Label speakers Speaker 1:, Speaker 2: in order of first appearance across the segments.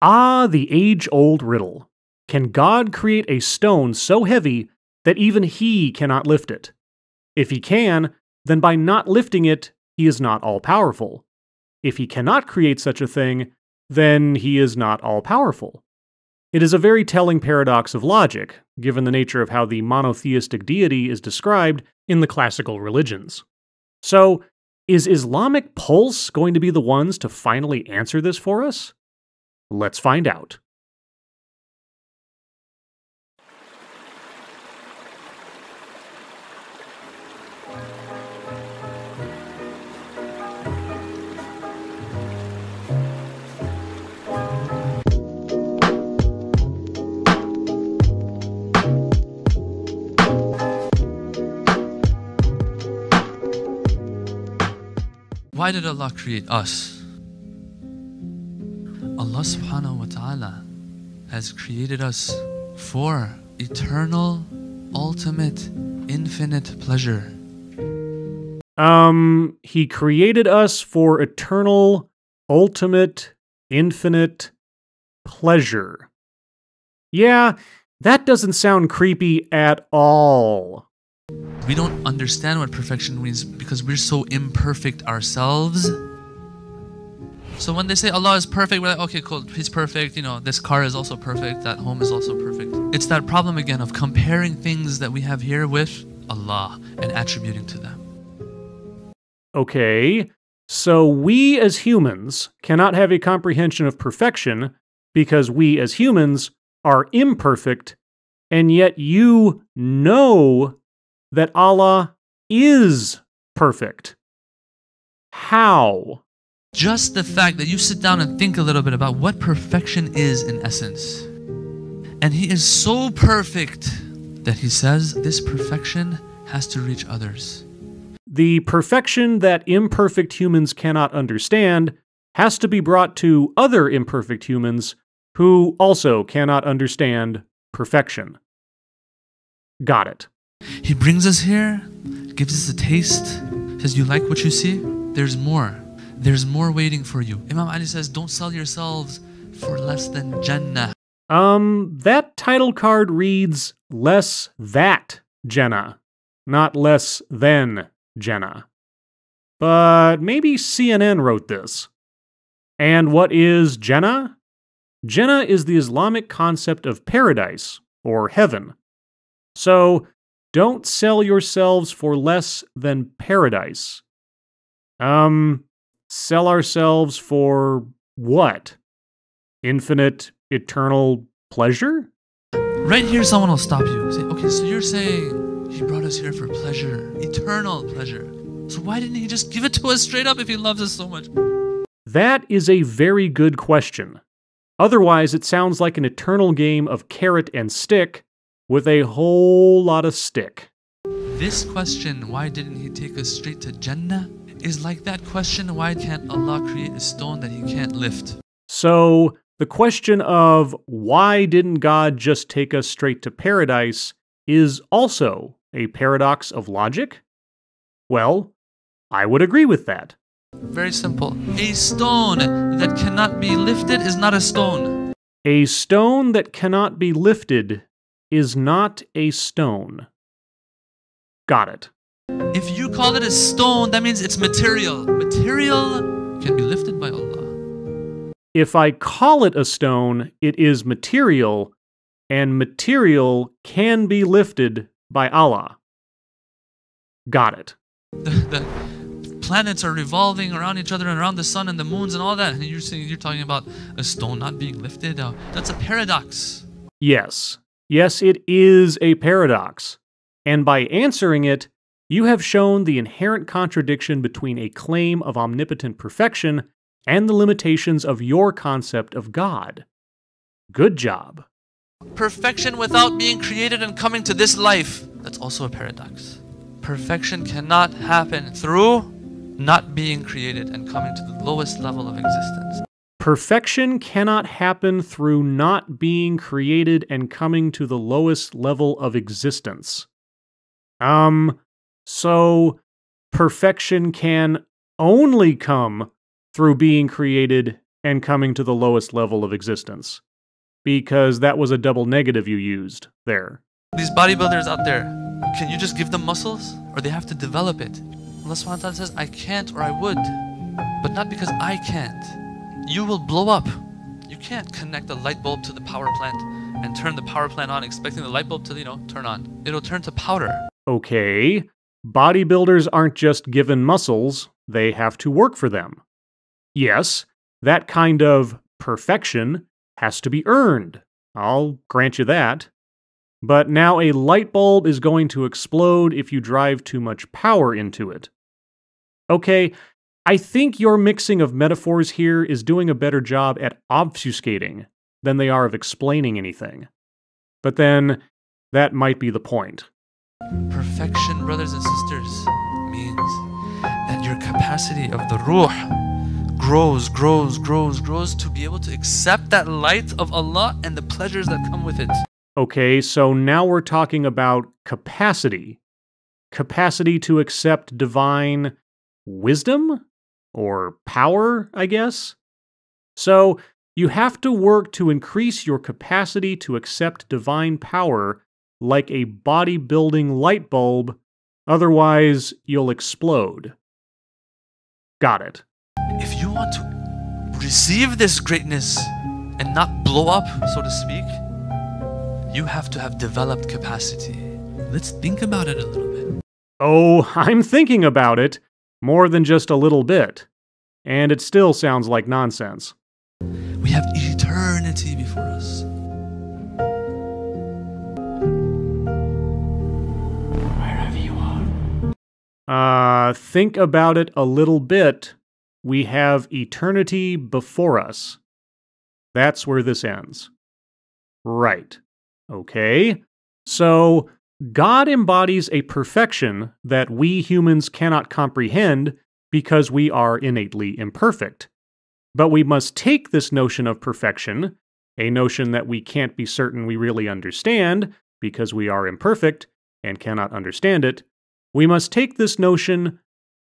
Speaker 1: Ah, the age-old riddle. Can God create a stone so heavy that even he cannot lift it? If he can, then by not lifting it, he is not all-powerful. If he cannot create such a thing, then he is not all-powerful. It is a very telling paradox of logic, given the nature of how the monotheistic deity is described in the classical religions. So, is Islamic Pulse going to be the ones to finally answer this for us? Let's find out.
Speaker 2: Why did Allah create us? Allah subhanahu wa ta'ala has created us for eternal, ultimate, infinite pleasure.
Speaker 1: He created us for eternal, ultimate, infinite pleasure. Yeah, that doesn't sound creepy at all.
Speaker 2: We don't understand what perfection means because we're so imperfect ourselves. So when they say Allah is perfect, we're like, okay, cool, He's perfect, this car is also perfect, that home is also perfect. It's that problem again of comparing things that we have here with Allah and attributing to them.
Speaker 1: Okay, so we as humans cannot have a comprehension of perfection because we as humans are imperfect, and yet you know that Allah is perfect. How?
Speaker 2: Just the fact that you sit down and think a little bit about what perfection is in essence. And He is so perfect that He says this perfection has to reach others.
Speaker 1: The perfection that imperfect humans cannot understand has to be brought to other imperfect humans who also cannot understand perfection. Got it.
Speaker 2: He brings us here, gives us a taste, says, you like what you see? There's more. There's more waiting for you. Imam Ali says, don't sell yourselves for less than Jannah.
Speaker 1: That title card reads less that Jannah, not less than Jannah. But maybe CNN wrote this. And what is Jannah? Jannah is the Islamic concept of paradise, or heaven. So, don't sell yourselves for less than paradise. Sell ourselves for what? Infinite, eternal pleasure?
Speaker 2: Right here, someone will stop you. Say, okay, so you're saying He brought us here for pleasure, eternal pleasure. So why didn't He just give it to us straight up if He loves us so much?
Speaker 1: That is a very good question. Otherwise, it sounds like an eternal game of carrot and stick with a whole lot of stick.
Speaker 2: This question, why didn't He take us straight to Jannah, is like that question, why can't Allah create a stone that He can't lift?
Speaker 1: So, the question of why didn't God just take us straight to paradise is also a paradox of logic? Well, I would agree with that.
Speaker 2: Very simple. A stone that cannot be lifted is not a stone.
Speaker 1: A stone that cannot be lifted is not a stone. Got it.
Speaker 2: If you call it a stone, that means it's material. Material can be lifted by Allah.
Speaker 1: If I call it a stone, it is material, and material can be lifted by Allah. Got it.
Speaker 2: The planets are revolving around each other and around the sun and the moons and all that, and you're talking about a stone not being lifted. That's a paradox.
Speaker 1: Yes. Yes, it is a paradox. And by answering it, you have shown the inherent contradiction between a claim of omnipotent perfection and the limitations of your concept of God. Good job.
Speaker 2: Perfection without being created and coming to this life. That's also a paradox. Perfection cannot happen through not being created and coming to the lowest level of existence.
Speaker 1: Perfection cannot happen through not being created and coming to the lowest level of existence. So perfection can only come through being created and coming to the lowest level of existence. Because that was a double negative you used there.
Speaker 2: These bodybuilders out there, can you just give them muscles? Or they have to develop it? Allah subhanahu wa ta'ala says, I can't or I would. But not because I can't. You will blow up. You can't connect a light bulb to the power plant and turn the power plant on expecting the light bulb to, turn on. It'll turn to powder.
Speaker 1: Okay, bodybuilders aren't just given muscles, they have to work for them. Yes, that kind of perfection has to be earned. I'll grant you that. But now a light bulb is going to explode if you drive too much power into it. Okay, I think your mixing of metaphors here is doing a better job at obfuscating than they are of explaining anything. But then, that might be the point.
Speaker 2: Perfection, brothers and sisters, means that your capacity of the ruh grows to be able to accept that light of Allah and the pleasures that come with it.
Speaker 1: Okay, so now we're talking about capacity. Capacity to accept divine wisdom? Or power, I guess? So, you have to work to increase your capacity to accept divine power like a bodybuilding light bulb, otherwise you'll explode. Got it.
Speaker 2: If you want to receive this greatness and not blow up, so to speak, you have to have developed capacity. Let's think about it a little bit.
Speaker 1: Oh, I'm thinking about it. More than just a little bit. And it still sounds like nonsense.
Speaker 2: We have eternity before us. Wherever you are.
Speaker 1: Think about it a little bit. We have eternity before us. That's where this ends. Right. Okay. So, God embodies a perfection that we humans cannot comprehend because we are innately imperfect. But we must take this notion of perfection, a notion that we can't be certain we really understand because we are imperfect and cannot understand it, we must take this notion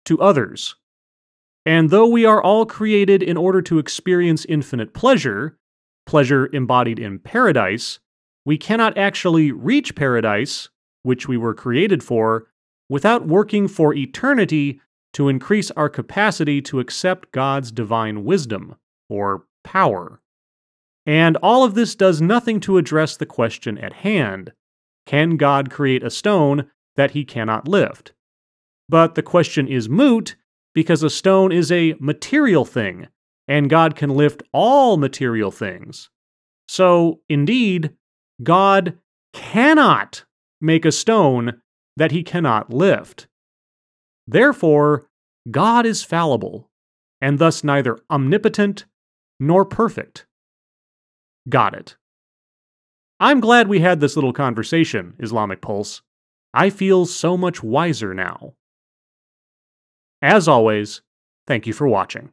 Speaker 1: to others. And though we are all created in order to experience infinite pleasure, pleasure embodied in paradise, we cannot actually reach paradise, which we were created for, without working for eternity to increase our capacity to accept God's divine wisdom, or power. And all of this does nothing to address the question at hand. Can God create a stone that he cannot lift? But the question is moot because a stone is a material thing, and God can lift all material things. So, indeed, God cannot make a stone that he cannot lift. Therefore, God is fallible, and thus neither omnipotent nor perfect. Got it. I'm glad we had this little conversation, Islamic Pulse. I feel so much wiser now. As always, thank you for watching.